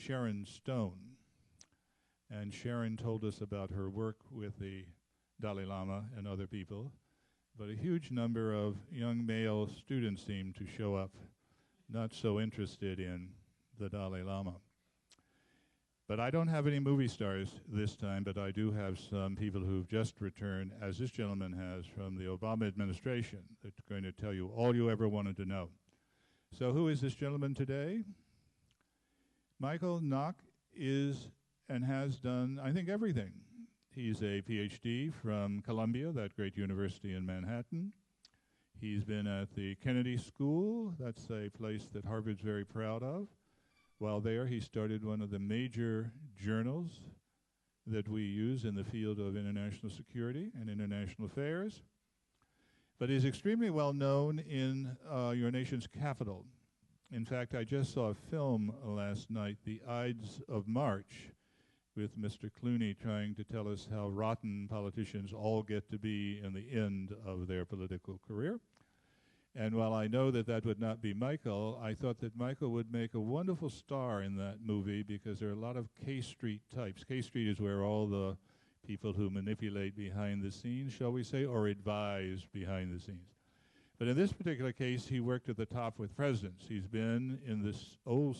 Sharon Stone. And Sharon told us about her work with the Dalai Lama and other people, but a huge number of young male students seemed to show up not so interested in the Dalai Lama. But I don't have any movie stars this time, but I do have some people who've just returned, as this gentleman has, from the Obama administration, that's going to tell you all you ever wanted to know. So who is this gentleman today? Michael Nacht is and has done, I think, everything. He's a Ph.D. from Columbia, that great university in Manhattan. He's been at the Kennedy School. That's a place that Harvard's very proud of. While there, he started one of the major journals that we use in the field of international security and international affairs. But he's extremely well known in your nation's capital. In fact, I just saw a film last night, The Ides of March, with Mr. Clooney trying to tell us how rotten politicians all get to be in the end of their political career. And while I know that that would not be Michael, I thought that Michael would make a wonderful star in that movie because there are a lot of K Street types. K Street is where all the people who manipulate behind the scenes, shall we say, or advise behind the scenes. But in this particular case, he worked at the top with presidents. He's been in this old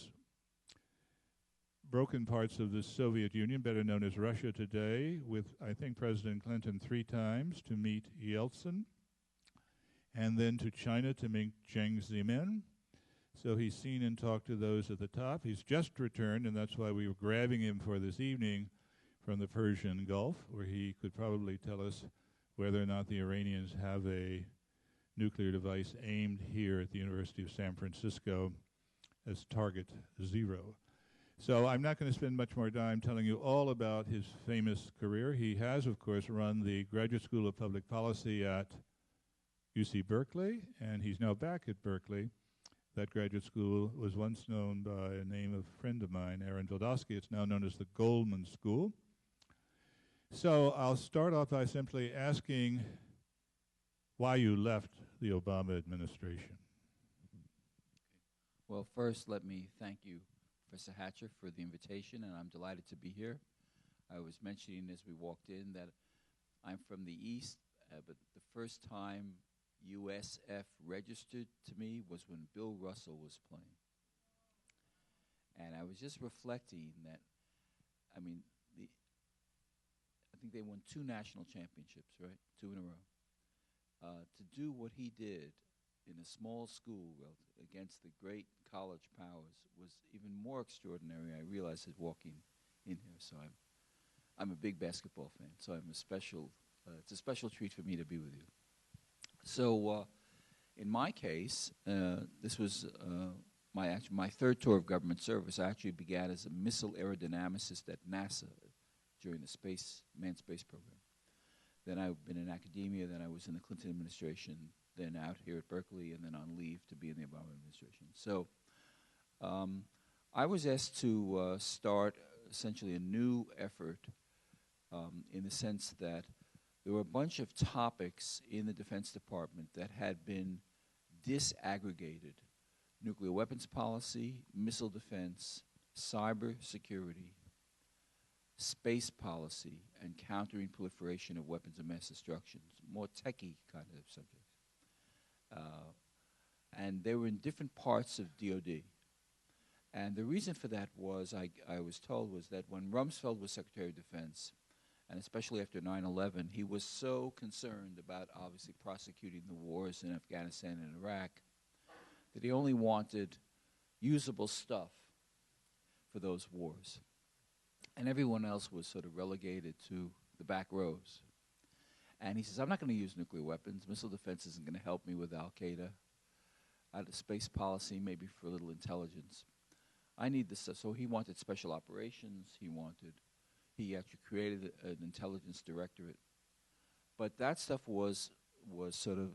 broken parts of the Soviet Union, better known as Russia today, with, I think, President Clinton 3 times to meet Yeltsin, and then to China to meet Jiang Zemin. So he's seen and talked to those at the top. He's just returned, and that's why we were grabbing him for this evening from the Persian Gulf, where he could probably tell us whether or not the Iranians have a nuclear device aimed here at the University of San Francisco as target 0. So I'm not going to spend much more time telling you all about his famous career. He has, of course, run the Graduate School of Public Policy at UC Berkeley, and he's now back at Berkeley. That graduate school was once known by a name of a friend of mine, Aaron Vildosky. It's now known as the Goldman School. So I'll start off by simply asking why you left the Obama administration. Well, first, let me thank you, Professor Hatcher, for the invitation, and I'm delighted to be here. I was mentioning as we walked in that I'm from the East, but the first time USF registered to me was when Bill Russell was playing. And I was just reflecting that, I mean, I think they won 2 national championships, right? 2 in a row. To do what he did in a small school against the great college powers was even more extraordinary. I realized it walking in here. So I'm a big basketball fan. So I'm it's a special treat for me to be with you. So in my case, this was my 3rd tour of government service. I actually began as a missile aerodynamicist at NASA during the manned space program. Then I've been in academia, then I was in the Clinton administration, then out here at Berkeley, and then on leave to be in the Obama administration. So I was asked to start essentially a new effort in the sense that there were a bunch of topics in the Defense Department that had been disaggregated: nuclear weapons policy, missile defense, cyber security, space policy, and countering proliferation of weapons of mass destruction, more techie kind of subjects. And they were in different parts of DOD. And the reason for that was, I was told, was that when Rumsfeld was Secretary of Defense, and especially after 9/11, he was so concerned about obviously prosecuting the wars in Afghanistan and Iraq that he only wanted usable stuff for those wars. And everyone else was sort of relegated to the back rows. And he says, I'm not going to use nuclear weapons. Missile defense isn't going to help me with Al-Qaeda. Out of space policy, maybe for a little intelligence. I need this stuff. So he wanted special operations. He actually created an intelligence directorate. But that stuff was sort of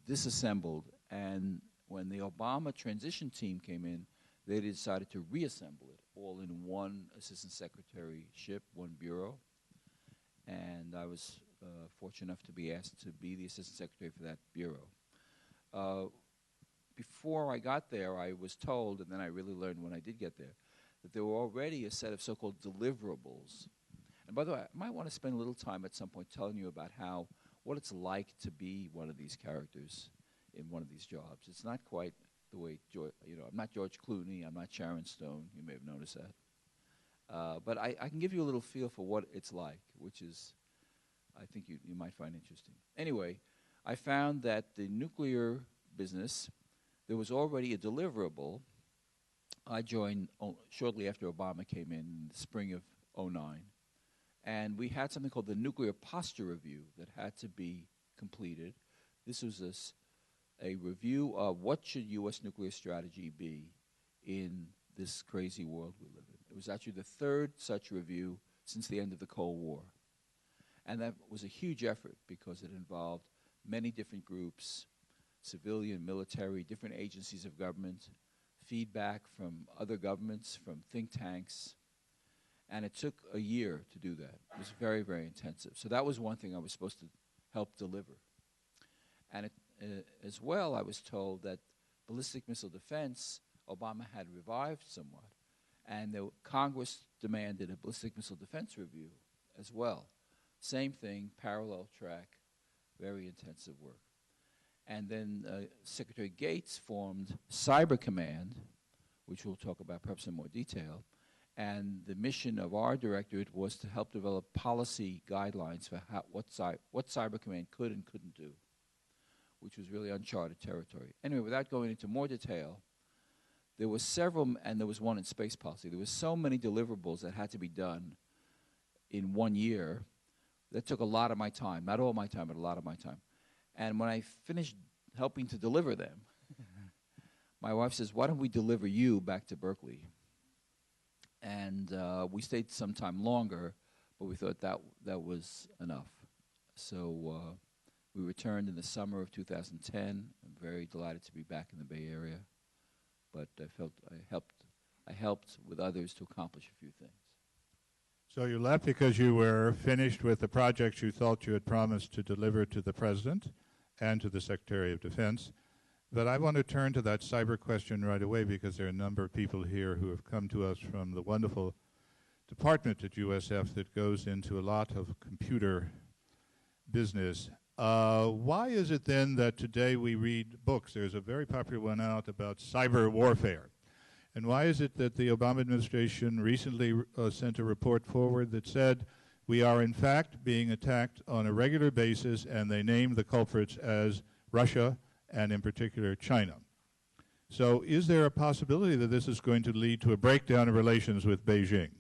disassembled. And when the Obama transition team came in, they decided to reassemble it all in one assistant secretaryship, one bureau. And I was fortunate enough to be asked to be the assistant secretary for that bureau. Before I got there, I was told, and then I really learned when I did get there, that there were already a set of so-called deliverables. And by the way, I might want to spend a little time at some point telling you about what it's like to be one of these characters in one of these jobs. It's not quite the way, I'm not George Clooney, I'm not Sharon Stone, you may have noticed that. But I can give you a little feel for what it's like, which is, I think you might find interesting. Anyway, I found that the nuclear business, there was already a deliverable. I joined shortly after Obama came in the spring of '09. And we had something called the Nuclear Posture Review that had to be completed. This was a review of what should U.S. nuclear strategy be in this crazy world we live in. It was actually the third such review since the end of the Cold War. And that was a huge effort because it involved many different groups, civilian, military, different agencies of government, feedback from other governments, from think tanks. And it took a year to do that. It was very, very intensive. So that was one thing I was supposed to help deliver. And as well, I was told that ballistic missile defense, Obama had revived somewhat. And Congress demanded a ballistic missile defense review as well. Same thing, parallel track, very intensive work. And then Secretary Gates formed Cyber Command, which we'll talk about perhaps in more detail. And the mission of our directorate was to help develop policy guidelines for what Cyber Command could and couldn't do, which was really uncharted territory. Anyway, without going into more detail, there were several, and there was one in space policy. There were so many deliverables that had to be done in 1 year that took a lot of my time. Not all my time, but a lot of my time. And when I finished helping to deliver them, my wife says, why don't we deliver you back to Berkeley? And we stayed some time longer, but we thought that was enough. So we returned in the summer of 2010. I'm very delighted to be back in the Bay Area. But I felt I helped with others to accomplish a few things. So you left because you were finished with the projects you thought you had promised to deliver to the President and to the Secretary of Defense. But I want to turn to that cyber question right away because there are a number of people here who have come to us from the wonderful department at USF that goes into a lot of computer business. Why is it then that today we read books? There's a very popular one out about cyber warfare. And why is it that the Obama administration recently sent a report forward that said we are in fact being attacked on a regular basis, and they named the culprits as Russia and in particular China? So is there a possibility that this is going to lead to a breakdown of relations with Beijing?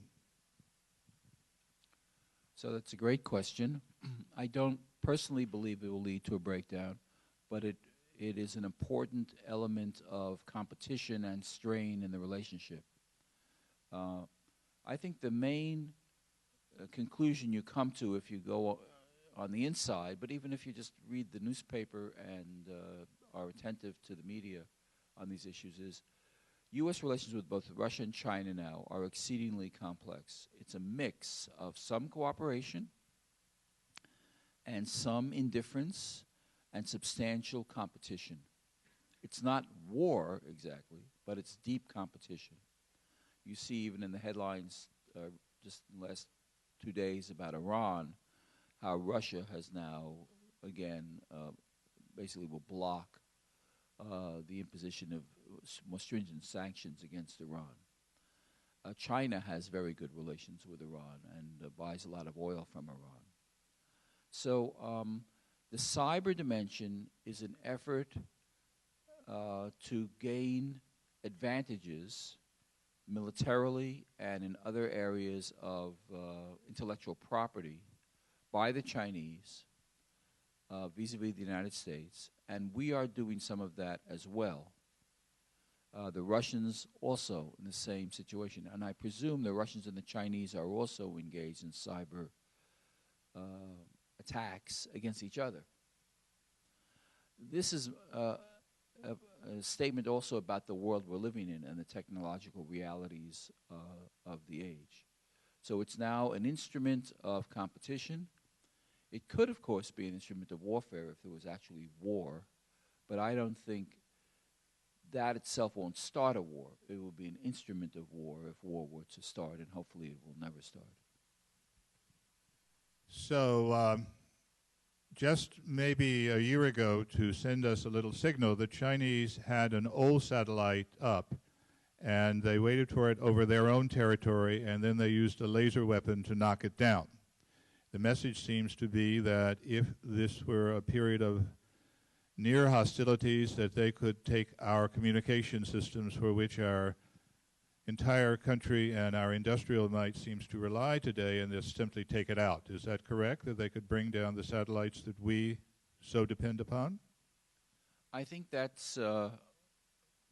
So that's a great question. I don't personally believe it will lead to a breakdown, but it is an important element of competition and strain in the relationship. I think the main conclusion you come to if you go on the inside, but even if you just read the newspaper and are attentive to the media on these issues, is U.S. relations with both Russia and China now are exceedingly complex. It's a mix of some cooperation and some indifference and substantial competition. It's not war exactly, but it's deep competition. You see even in the headlines just in the last 2 days about Iran, how Russia has now, again, basically will block the imposition of more stringent sanctions against Iran. China has very good relations with Iran and buys a lot of oil from Iran. So the cyber dimension is an effort to gain advantages militarily and in other areas of intellectual property by the Chinese vis-a-vis the United States, and we are doing some of that as well. The Russians also in the same situation, and I presume the Russians and the Chinese are also engaged in cyber attacks against each other. This is a statement also about the world we're living in and the technological realities of the age. So it's now an instrument of competition. It could, of course, be an instrument of warfare if there was actually war, but I don't think that itself won't start a war. It will be an instrument of war if war were to start, and hopefully it will never start. So just maybe a year ago, to send us a little signal, the Chinese had an old satellite up, and they waited for it over their own territory, and then they used a laser weapon to knock it down. The message seems to be that if this were a period of near hostilities, that they could take our communication systems, for which our entire country and our industrial might seems to rely today, and just simply take it out. Is that correct, that they could bring down the satellites that we so depend upon? I think that's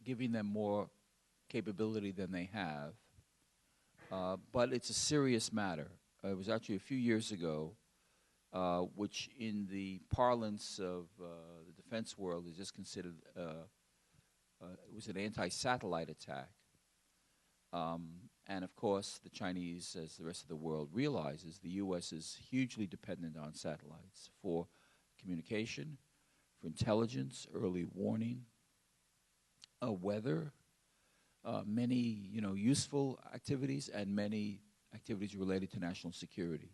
giving them more capability than they have, but it's a serious matter. It was actually a few years ago, which in the parlance of the defense world is just considered, it was an anti-satellite attack. And of course, the Chinese, as the rest of the world realizes, the U.S. is hugely dependent on satellites for communication, for intelligence, early warning, weather, many useful activities, and many activities related to national security.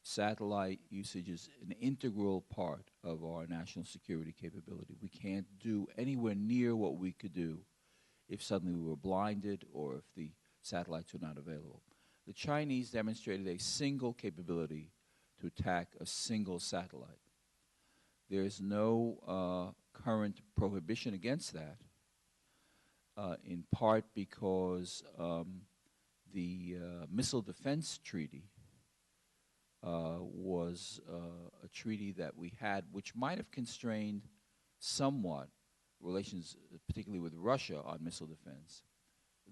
Satellite usage is an integral part of our national security capability. We can't do anywhere near what we could do if suddenly we were blinded or if the satellites were not available. The Chinese demonstrated a single capability to attack a single satellite. There is no current prohibition against that, in part because the Missile Defense Treaty was a treaty that we had, which might have constrained somewhat relations, particularly with Russia, on missile defense.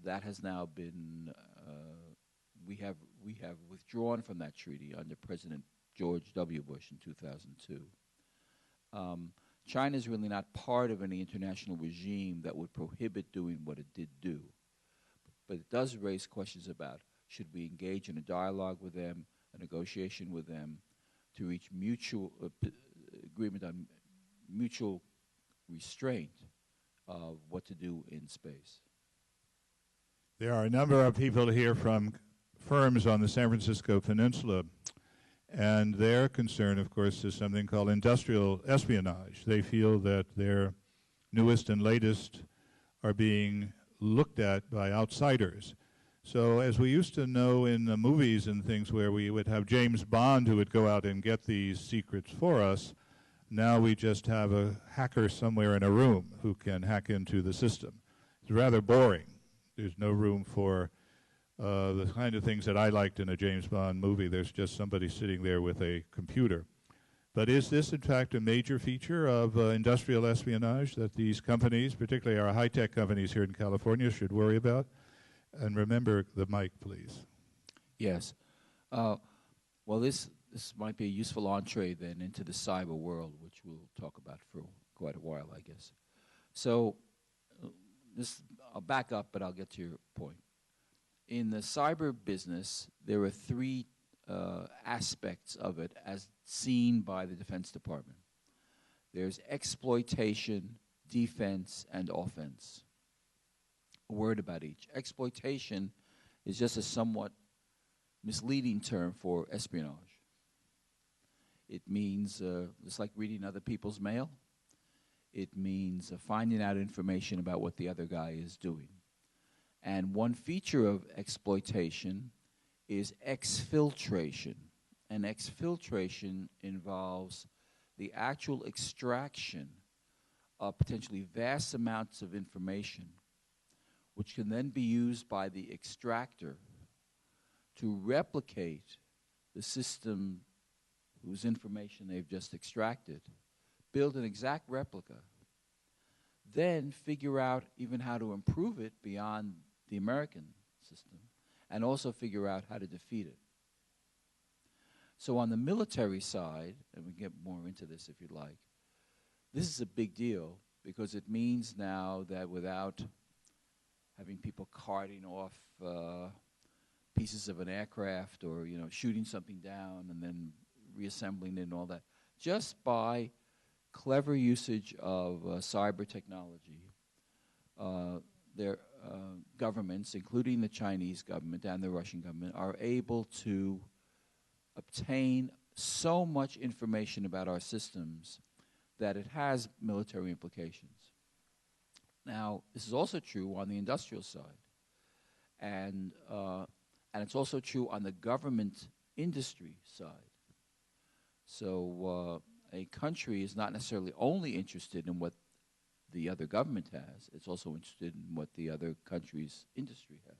That has now been, we have withdrawn from that treaty under President George W. Bush in 2002. China is really not part of any international regime that would prohibit doing what it did do. But it does raise questions about, should we engage in a dialogue with them, a negotiation with them, to reach mutual agreement on mutual restraint of what to do in space. There are a number of people here from firms on the San Francisco Peninsula, and their concern, of course, is something called industrial espionage. They feel that their newest and latest are being looked at by outsiders. So as we used to know in the movies and things where we would have James Bond who would go out and get these secrets for us, now we just have a hacker somewhere in a room who can hack into the system. It's rather boring. There's no room for the kind of things that I liked in a James Bond movie. There's just somebody sitting there with a computer. But is this, in fact, a major feature of industrial espionage that these companies, particularly our high-tech companies here in California, should worry about? And remember the mic, please. Yes. Well, this might be a useful entree then into the cyber world, which we'll talk about for quite a while, I guess. So I'll back up, but I'll get to your point. In the cyber business, there are three aspects of it as seen by the Defense Department. There's exploitation, defense, and offense. A word about each. Exploitation is just a somewhat misleading term for espionage. It means, it's like reading other people's mail. It means finding out information about what the other guy is doing. And one feature of exploitation is exfiltration. And exfiltration involves the actual extraction of potentially vast amounts of information, which can then be used by the extractor to replicate the system whose information they've just extracted, build an exact replica, then figure out even how to improve it beyond the American system, and also figure out how to defeat it. So on the military side, and we get more into this if you'd like, this is a big deal because it means now that without having people carting off pieces of an aircraft or shooting something down and then reassembling it and all that, just by clever usage of cyber technology, their governments, including the Chinese government and the Russian government, are able to obtain so much information about our systems that it has military implications. Now, this is also true on the industrial side, and it's also true on the government industry side. So a country is not necessarily only interested in what the other government has, it's also interested in what the other country's industry has.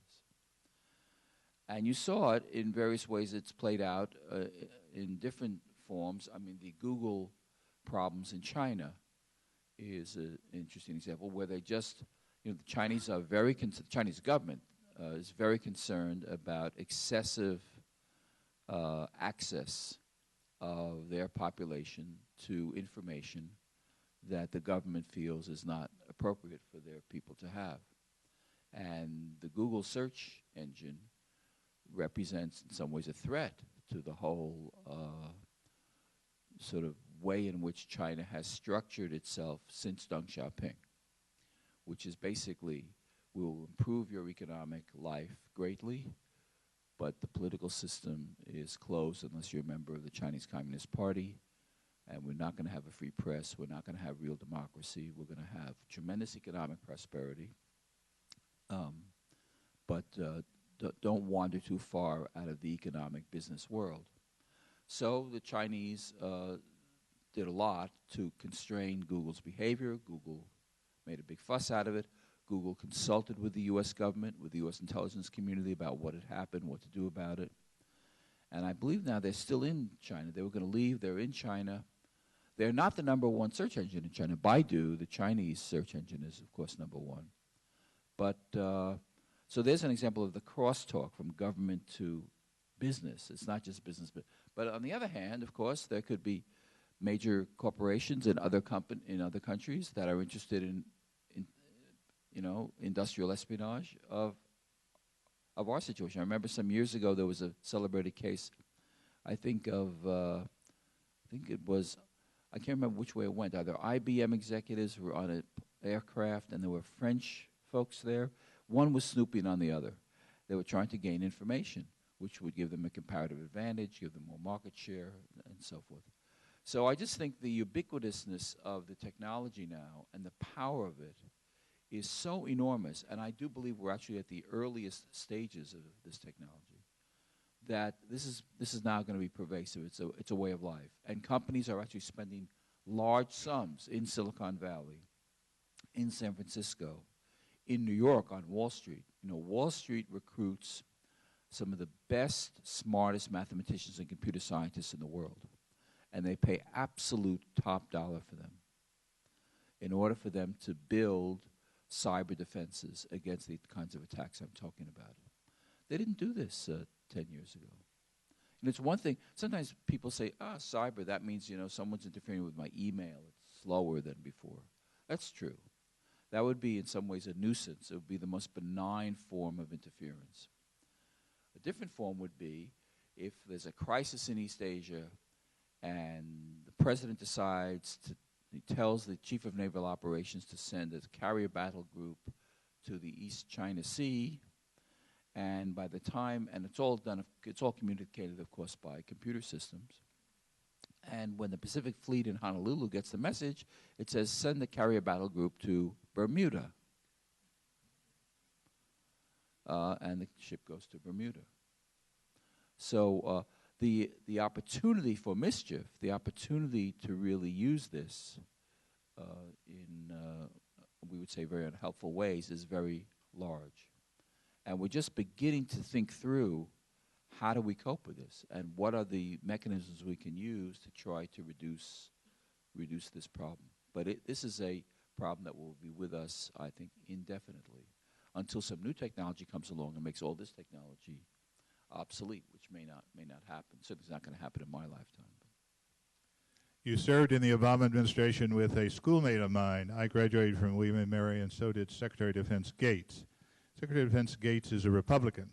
And you saw it in various ways. It's played out in different forms. I mean, the Google problems in China is an interesting example where they just, the Chinese are the Chinese government is very concerned about excessive access of their population to information that the government feels is not appropriate for their people to have. And the Google search engine represents in some ways a threat to the whole sort of way in which China has structured itself since Deng Xiaoping, which is basically, we will improve your economic life greatly, but the political system is closed unless you're a member of the Chinese Communist Party, and we're not going to have a free press, we're not going to have real democracy, we're going to have tremendous economic prosperity, but don't wander too far out of the economic business world. So the Chinese did a lot to constrain Google's behavior. Google made a big fuss out of it. Google consulted with the U.S. government, with the U.S. intelligence community about what had happened, what to do about it. And I believe now they're still in China. They were going to leave. They're in China. They're not the #1 search engine in China. Baidu, the Chinese search engine, is, of course, #1. But so there's an example of the crosstalk from government to business. It's not just business. But on the other hand, of course, there could be major corporations in other countries that are interested in industrial espionage of our situation. I remember some years ago there was a celebrated case. I think it was, I can't remember which way it went. Either IBM executives were on an aircraft and there were French folks there. One was snooping on the other. They were trying to gain information, which would give them a comparative advantage, give them more market share, and so forth. So I just think the ubiquitousness of the technology now and the power of it is so enormous, and I do believe we're actually at the earliest stages of this technology, that this is now going to be pervasive. It's a way of life. And companies are actually spending large sums in Silicon Valley, in San Francisco, in New York on Wall Street. Wall Street recruits some of the best, smartest mathematicians and computer scientists in the world. And they pay absolute top dollar for them in order for them to build cyber defenses against the kinds of attacks I'm talking about. They didn't do this 10 years ago. And it's one thing, sometimes people say, cyber, that means, someone's interfering with my email. It's slower than before. That's true. That would be, in some ways, a nuisance. It would be the most benign form of interference. A different form would be if there's a crisis in East Asia and the president decides he tells the chief of naval operations to send a carrier battle group to the East China Sea, and by the time, and it's all communicated, of course, by computer systems. And when the Pacific Fleet in Honolulu gets the message, it says, send the carrier battle group to Bermuda. And the ship goes to Bermuda. So the opportunity for mischief, the opportunity to really use this in, we would say, very unhelpful ways is very large. And we're just beginning to think through how do we cope with this, and what are the mechanisms we can use to try to reduce this problem. But this is a problem that will be with us, I think, indefinitely, until some new technology comes along and makes all this technology obsolete, which may not happen. Certainly it's not going to happen in my lifetime. You served in the Obama administration with a schoolmate of mine. I graduated from William & Mary, and so did Secretary of Defense Gates. Secretary of Defense Gates is a Republican.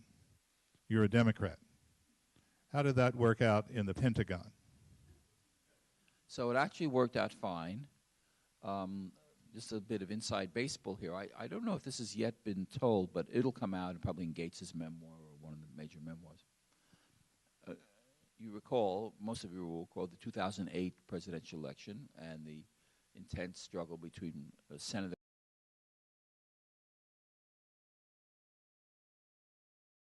You're a Democrat. How did that work out in the Pentagon? So it actually worked out fine. just a bit of inside baseball here. I don't know if this has yet been told, but it'll come out in probably in Gates's memoir or one of the major memoirs. You recall, most of you will recall, the 2008 presidential election and the intense struggle between Senator